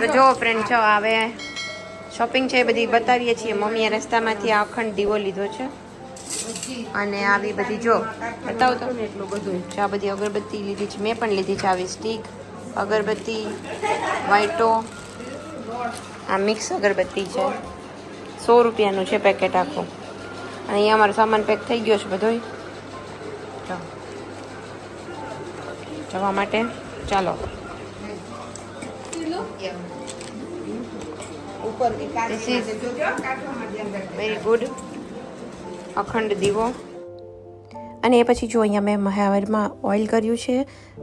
તો જો ફ્રેન્ડ છો હવે શોપિંગ છે બધી બતાવીએ છીએ. મમ્મીએ રસ્તામાંથી આ અખંડ દીવો લીધો છે અને આવી બધી જો બતાવો તો એટલું બધું છે. આ બધી અગરબત્તી લીધી છે, મેં પણ લીધી છે આવી સ્ટીક અગરબત્તી, વાઇટો, આ મિક્સ અગરબત્તી છે, 100 રૂપિયાનું છે પેકેટ આખું. અને અહીંયા અમારો સામાન પેક થઈ ગયો છે બધોય જવા માટે. ચાલો વેરી ગુડ અખંડ દીવો. અને એ પછી જો અહીંયા મેં હેરમાં ઓઇલ કર્યું છે.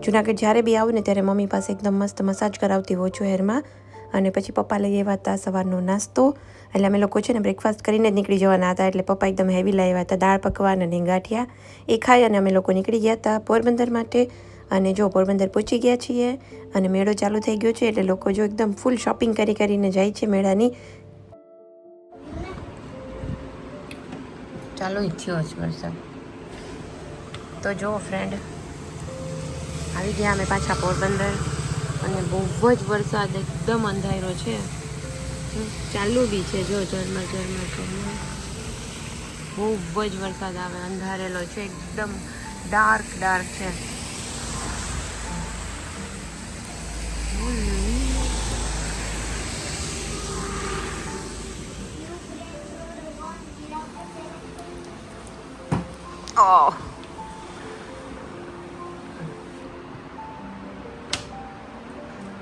જુનાગઢ જ્યારે બી આવું ને ત્યારે મમ્મી પાસે એકદમ મસ્ત મસાજ કરાવતી હોઉં છું હેરમાં. અને પછી પપ્પા લઈ આવ્યા હતા સવારનો નાસ્તો. એટલે અમે લોકો છે ને બ્રેકફાસ્ટ કરીને જ નીકળી જવાના હતા. એટલે પપ્પા એકદમ હેવી લાવ્યા હતા દાળ પકવાન અને ગાંઠિયા. એ ખાઈ અને અમે લોકો નીકળી ગયા હતા પોરબંદર માટે. અને જો પોરબંદર પહોંચી ગયા છીએ અને મેળો ચાલુ થઈ ગયો છે. એટલે લોકો જો એકદમ ફૂલ શોપિંગ કરીને જાય છે મેળાની. ચાલો થયો જ વરસાદ. તો જો ફ્રેન્ડ આવી ગયા અમે પાછા પોરબંદર અને બહુ જ વરસાદ એકદમ અંધારો છે. ચાલુ બી છે જો ઝરમર બહુ જ વરસાદ આવે અંધારેલો છે એકદમ ડાર્ક છે.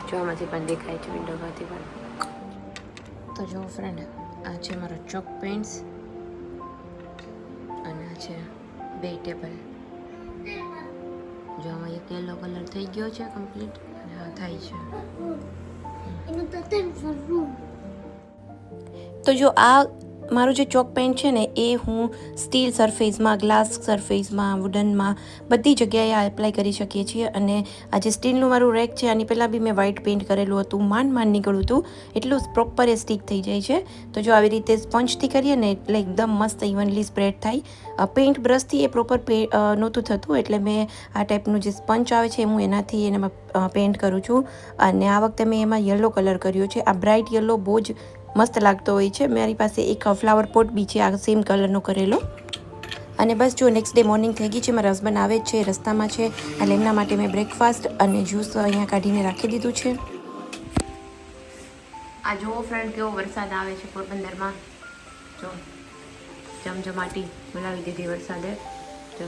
જોમાંથી પણ દેખાય છે વિન્ડોમાંથી પણ. તો જો ફ્રેન્ડ આ છે મારો ચોક પેન્ટ્સ અને આ છે બે ટેબલ. જો આમાં એક યલો કલર થઈ ગયો છે કમ્પ્લીટ અને આ થાય છે. તો જો આ મારું જે ચોક પેન્ટ છે ને એ હું સ્ટીલ સરફેસમાં, ગ્લાસ સરફેસમાં, વુડનમાં બધી જગ્યાએ એપ્લાય કરી શકીએ છીએ. અને આ જે સ્ટીલનું મારું રેક છે આની પહેલાં બી મેં વ્હાઇટ પેઇન્ટ કરેલું હતું. માંડ નીકળ્યું હતું એટલું પ્રોપર એ સ્ટીક થઈ જાય છે. તો જો આવી રીતે સ્પંજથી કરીએ ને એટલે એકદમ મસ્ત ઇવનલી સ્પ્રેડ થાય. પેઇન્ટ બ્રશથી એ પ્રોપર નહોતું થતું એટલે મેં આ ટાઈપનું જે સ્પંચ આવે છે હું એનાથી એનામાં પેઇન્ટ કરું છું. અને આ વખતે મેં એમાં યલો કલર કર્યો છે. આ બ્રાઇટ યલો બહુ જ મસ્ત લાગતો હોય છે. મારી પાસે એક ફ્લાવર પોટ બી છે આ સેમ કલરનો કરેલો. અને બસ જો નેક્સ્ટ ડે મોર્નિંગ થઈ ગઈ છે. મારા હસબન્ડ આવે જ છે, રસ્તામાં છે. એટલે એમના માટે મેં બ્રેકફાસ્ટ અને જ્યુસ અહીંયા કાઢીને રાખી દીધું છે. આ જુઓ ફ્રેન્ડ કેવો વરસાદ આવે છે પોરબંદરમાં. જો જમજમાટી બોલાવી દીધી વરસાદે. જો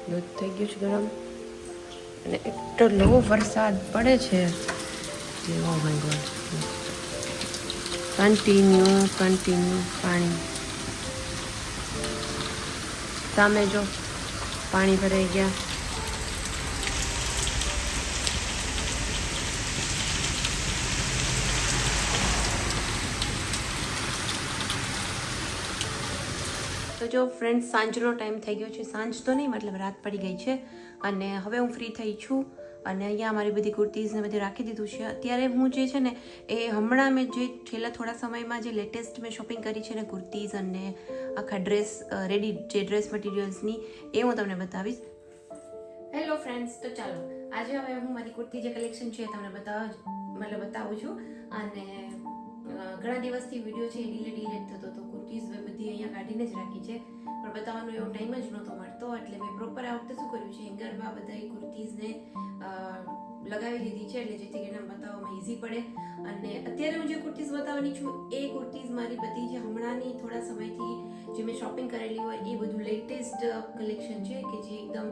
દૂધ થઈ ગયું છે ગરમ અને એટલો વરસાદ પડે છે. ઓ માય ગોડ કન્ટિન્યુ પાણી. સામે જો પાણી ભરાઈ ગયા. તો જો ફ્રેન્ડ્સ સાંજનો ટાઈમ થઈ ગયો છે. સાંજ તો નહીં મતલબ રાત પડી ગઈ છે અને હવે હું ફ્રી થઈ છું. અને અહીંયા મારી બધી કુર્તીઝને બધું રાખી દીધું છે. અત્યારે હું જે છે ને એ હમણાં મેં જે છેલ્લા થોડા સમયમાં જે લેટેસ્ટ મેં શોપિંગ કરી છે ને કુર્તીઝ અને આખા ડ્રેસ રેડી જે ડ્રેસ મટીરિયલ્સની એ હું તમને બતાવીશ. હેલો ફ્રેન્ડ્સ, તો ચાલો આજે હવે હું મારી કુર્તી જે કલેક્શન છે એ તમને બતાવું છું. અને ઘણા દિવસથી વિડીયો છે ડિલેટ થતો હતો. કુર્તીઝ બધી અહીંયા કાઢીને જ રાખી છે પણ બતાવવાનો એવો ટાઈમ જ નહોતો મળતો. એટલે મેં પ્રોપર આ વખતે શું કર્યું છે હેંગરમાં બધા કુર્તીઝને લગાવી લીધી છે એટલે જેથી કરીને બતાવવામાં ઈઝી પડે. અને અત્યારે હું જે કુર્તીઝ બતાવવાની છું એ કુર્તીઝ મારી બધી જે હમણાંની થોડા સમયથી જે મેં શોપિંગ કરેલી હોય એ બધું લેટેસ્ટ કલેક્શન છે કે જે એકદમ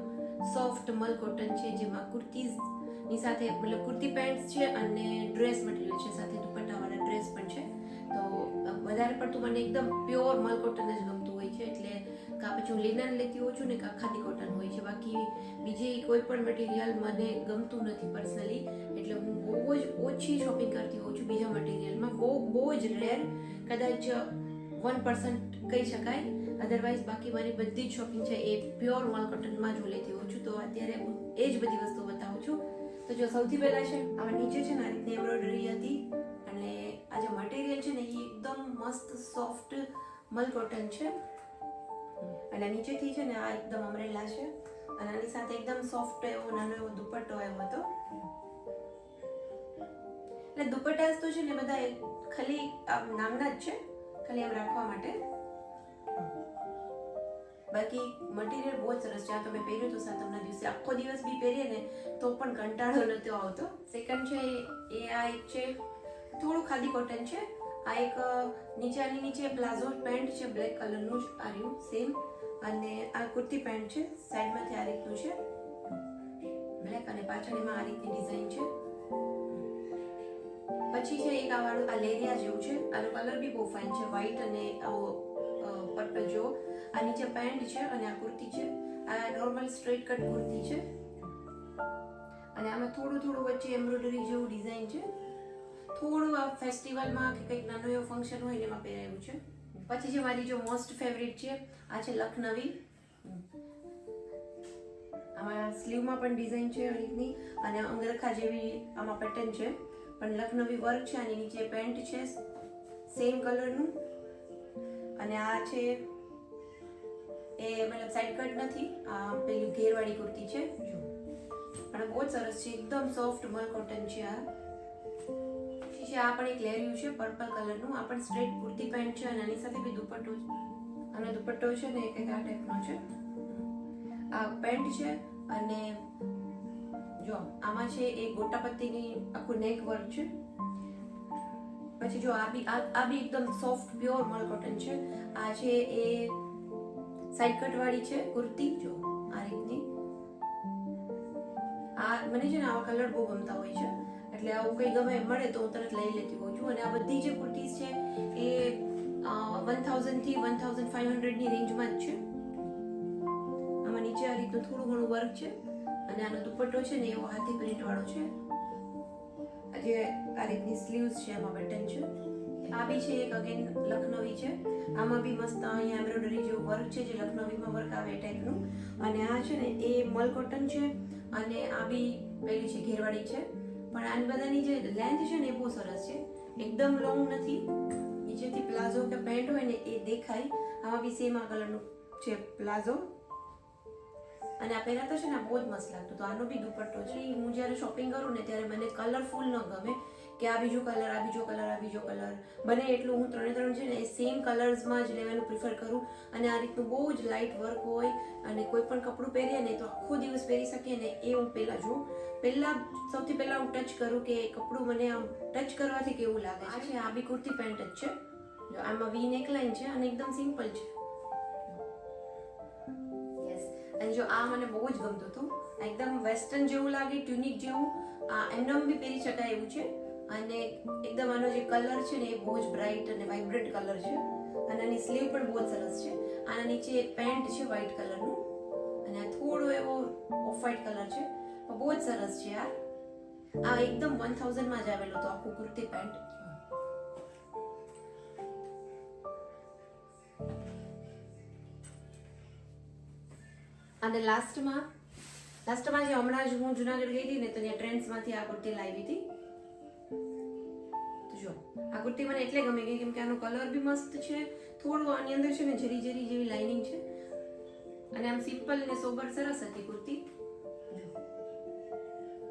સોફ્ટ મલ કોટન છે. જેમાં કુર્તીઝની સાથે મતલબ કુર્તી પેન્ટ્સ છે અને ડ્રેસ મટીરિયલ છે, સાથે દુપટ્ટાવાળા ડ્રેસ પણ છે. તો વધારે પડતું મને એકદમ પ્યોર મલ કોટન જ ગમતું હોય છે. એટલે કાં પછી હું લિનન લેતી હોઉં છું ને કાં ખાદી કોટન હોય છે. બાકી બીજી કોઈ પણ મટીરિયલ મને ગમતું નથી પર્સનલી. એટલે હું બહુ જ ઓછી શોપિંગ કરતી હોઉં છું બીજા મટીરિયલમાં. બહુ જ રેર, કદાચ 1% કહી શકાય. અધરવાઇઝ બાકી મારી બધી જ શોપિંગ છે એ પ્યોર મલ કોટનમાં જ હું લેતી હોઉં છું. તો અત્યારે હું એ જ બધી વસ્તુ બતાવું છું. તો જો સૌથી પહેલાં છે આમાં નીચે છે ને આ રીતની એમ્બ્રોઇડરી હતી. અને આ જે મટીરિયલ છે ને એ એકદમ મસ્ત સોફ્ટ મલ કોટન છે. અને નીચેથી છે ને આ એકદમ અમરેલા છે અને આની સાથે એકદમ સોફ્ટ એવો નાનો એવો દુપટ્ટો આવ્યો હતો. એટલે દુપટ્ટા તો છે ને બધા ખાલી નામના જ છે, ખાલી આમ રાખવા માટે. બાકી મટીરિયલ બહુ જ સરસ છે. આ તમે પહેર્યું તો સાતમના દિવસે આખો દિવસ બી પહેરીએ ને તો પણ કંટાળો નતો આવતો. સેકન્ડ છે એ આ એક છે, થોડું ખાદી કોટન છે. આ એક નીચે પ્લાઝો પેન્ટ છે, બ્લેક કલરનું જ આવ્યું સેમ. અને આ કુર્તી પેન્ટ છે, સાઈડમાંથી આ રીતનું છે બ્લેક અને પાછળ એમાં આ રીતની ડિઝાઇન છે. પછી છે એક આ વાળું આ લેરિયા જેવું છે. આનો કલર બી બહુ ફાઇન છે, વ્હાઈટ અને આવો પર્પલ જેવો. આ નીચે પેન્ટ છે અને આ કુર્તી છે. આ નોર્મલ સ્ટ્રેટ કટ કુર્તી છે અને આમાં થોડું વચ્ચે એમ્બ્રોઇડરી જેવું ડિઝાઇન છે. થોડું આ ફેસ્ટિવલમાં કે કંઈક નાનું એવું ફંક્શન હોય ને એમાં પહેરાયું છે. પછી જે મારી જો મોસ્ટ ફેવરિટ છે આ છે લખનવી. આમાં સ્લીવમાં પણ ડિઝાઇન છે આ રીતની અને અંગરખા જેવી આમાં પેટર્ન છે, પણ લખનવી વર્ક છે. આની નીચે પેન્ટ છે સેમ કલરનું અને આ છે એ મતલબ સાઈડ કટ નથી, આ પેલી ઘેરવાળી કુર્તી છે પણ બહુ જ સરસ છે, એકદમ સોફ્ટ મલ કોટન છે. આ પણ એક લેરિયું છે પર્પલ કલરનું. આ પણ સ્ટ્રેટ કુર્તી પેન્ટ છે અને આની સાથે બી દુપટ્ટો છે. આનો દુપટ્ટો છે ને એક આ ટાઈપનો છે. આ પેન્ટ છે અને જો આમાં છે એ ગોટા પત્તીની આખું નેક વર્ક છે. પછી જો આ બી એકદમ સોફ્ટ પ્યોર મલ કોટન છે. આ છે એ સાઈડ કટ વાળી છે કુર્તી, જો આ રીતની. આ મને છે ને આવા કલર બહુ ગમતા હોય છે, એટલે આવું કંઈ ગમે મળે તો હું તરત લઈ લેતી હોઉં છું. અને આ બધી જે કુર્તીઝ છે એ 1000 થી 1500 ની રેન્જમાં જ છે. આમાં નીચે આ રીતનું થોડું ઘણું વર્ક છે અને આનો દુપટ્ટો છે ને એવો હાથી પ્રિન્ટ વાળો છે. આજે આ રીતની સ્લીવ્સ છે, આમાં બટન છે. આ બી છે એક અગેન લખનવી છે. આમાં બી મસ્ત અહીંયા એમ્બ્રોઇડરી જેવું વર્ક છે, જે લખનવીમાં વર્ક આવે એ ટાઈપનું. અને આ છે ને એ મલ કોટન છે અને આ બી પેલી છે ઘેરવાળી છે. પણ આની બધાની જે લેન્થ છે ને એ બહુ સરસ છે, એકદમ લોંગ નથી. નીચેથી પ્લાઝો કે પેન્ટ હોય ને એ દેખાય. આમાં બી સેમ આ કલરનું છે પ્લાઝો અને આ પહેરાતો છે ને બહુ જ મસ્ત લાગતું. તો આનો બી દુપટ્ટો છે. હું જ્યારે શોપિંગ કરું ને ત્યારે મને કલરફુલ ન ગમે કે આ બીજો કલર, આ બીજો કલર, આ બીજો કલર. બને એટલું હું ત્રણ છે ને એ સેમ કલર્સમાં જ લેવાનું પ્રિફર કરું. અને આ રીતનું બહુ જ લાઇટ વર્ક હોય અને કોઈ પણ કપડું પહેરીએ ને તો આખો દિવસ પહેરી શકીએ ને એ હું પહેલાં જોઉં. સૌથી પહેલાં હું ટચ કરું કે કપડું મને આમ ટચ કરવાથી કેવું લાગે છે. આ બી કુર્તી પેન્ટ જ છે. જો આમાં વી નેકલાઇન છે અને એકદમ સિમ્પલ છે. અને જો આ મને બહુ જ ગમતું હતું. એકદમ વેસ્ટર્ન જેવું લાગે, ટ્યુનિક જેવું. આ એમનેમ બી પહેરી શકાય એવું છે અને એકદમ આનો જે કલર છે ને એ બહુ જ બ્રાઇટ અને વાઇબ્રન્ટ કલર છે. અને આની સ્લીવ પણ બહુ જ સરસ છે. આના નીચે પેન્ટ છે વ્હાઈટ કલરનું અને આ થોડો એવો ઓફ વ્હાઈટ કલર છે, બહુ જ સરસ છે. આ એકદમ 1000 માં જ આવેલું હતું આખું કુર્તી પેન્ટ. અને લાસ્ટમાં જે હમણાં જ હું જુનાગઢ ગઈ હતી ને તો ત્યાં ટ્રેન્ડ્સમાંથી આ કુર્તી લાવી હતી. તો જો આ કુર્તી મને એટલે ગમી ગઈ કેમ કે આનો કલર બી મસ્ત છે, થોડું આની અંદર છે ને જરી જેવી લાઇનિંગ છે અને આમ સિમ્પલ અને સોબર સરસ હતી કુર્તી.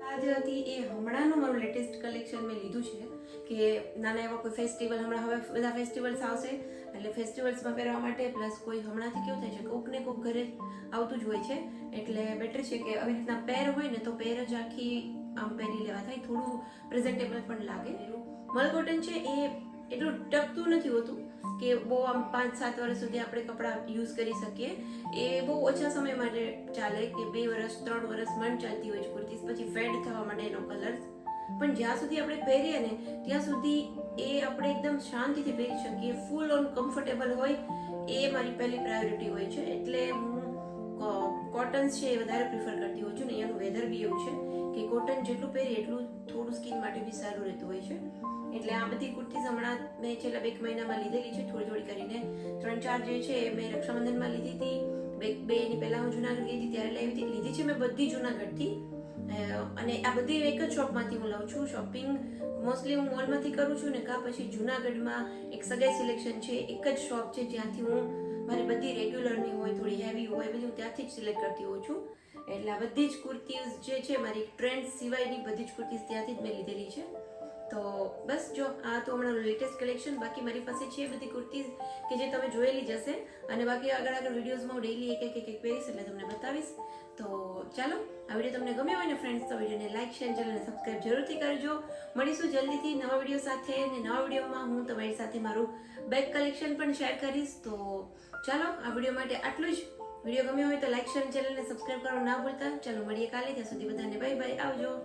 આ જે હતી એ હમણાંનું મારું લેટેસ્ટ કલેક્શન મેં લીધું છે કે નાના એવા કોઈ ફેસ્ટિવલ, હમણાં હવે બધા ફેસ્ટિવલ્સ આવશે એટલે ફેસ્ટિવલ્સમાં પહેરવા માટે, પ્લસ કોઈ હમણાંથી કેવું થાય છે કોક ને કોક ઘરે આવતું જ હોય છે એટલે બેટર છે કે આવી રીતના પેર હોય ને તો પેર જ આખી આમ પહેરી લેવા થાય, થોડું પ્રેઝન્ટેબલ પણ લાગે. મલ કોટન છે એ એટલું ટકતું નથી હોતું કે બહુ આમ 5-7 વર્ષ સુધી આપણે કપડાં યુઝ કરી શકીએ. એ બહુ ઓછા સમય માટે ચાલે કે 2 વર્ષ 3 વર્ષ મંડ ચાલતી હોય છે કુર્તીઝ, પછી ફેડ થવા માટે એનો કલર. પણ જ્યાં સુધી આપણે પહેરીએ ને ત્યાં સુધી એ આપણે એકદમ શાંતિથી પહેરી શકીએ, ફૂલ ઓન કમ્ફર્ટેબલ હોય, એ મારી પહેલી પ્રાયોરિટી હોય છે. એટલે હું કોટન્સ છે એ વધારે પ્રિફર કરતી હોઉં છું ને એનું વેધર બી એવું છે કે કોટન જેટલું પહેરીએ એટલું થોડું સ્કિન માટે બી સારું રહેતું હોય છે. એટલે આ બધી કુર્તીઝ હમણાં મેં છેલ્લા 2 મહિનામાં લીધેલી છે, થોડી કરીને. 3-4 જે છે મેં રક્ષાબંધનમાં લીધી હતી, 2 એની પહેલાં હું જુનાગઢ ગઈ હતી ત્યારે લીધી છે મેં બધી જુનાગઢથી. અને આ બધી એક જ શોપમાંથી હું લઉં છું. શોપિંગ મોસ્ટલી હું મોલમાંથી કરું છું ને કાં પછી જુનાગઢમાં એક સગાઈ સિલેક્શન છે, એક જ શોપ છે જ્યાંથી હું મારી બધી રેગ્યુલરની હોય, થોડી હેવી હોય, બધી હું ત્યાંથી જ સિલેક્ટ કરતી હોઉં છું. એટલે આ બધી જ કુર્તીઝ જે છે મારી ટ્રેન્ડ સિવાયની બધી જ કુર્તીઝ ત્યાંથી જ મેં લીધેલી છે. તો બસ જો આ તો હમણાં લેટેસ્ટ કલેક્શન. બાકી મારી પાસે છે બધી કુર્તીઝ કે જે તમે જોયેલી જ હશે, અને બાકી આગળ વિડીયોઝમાં હું ડેઈલી એક પહેરીશ એટલે તમને બતાવીશ. તો ચાલો, આ વિડીયો તમને ગમ્યો હોય ને ફ્રેન્ડ્સ, તો વિડીયોને લાઈક, શેર, ચેનલને સબસ્ક્રાઈબ જરૂરથી કરજો. મળીશું જલ્દીથી નવા વિડીયો સાથે, અને નવા વિડીયોમાં હું તમારી સાથે મારું બેગ કલેક્શન પણ શેર કરીશ. તો ચાલો, આ વિડીયો માટે આટલું જ. વિડીયો ગમ્યો હોય તો લાઈક, શેર, ચેનલને સબસ્ક્રાઈબ કરવાનું ના ભૂલતા. ચાલો મળીએ કાલે, ત્યાં સુધી બધાને બાય બાય, આવજો.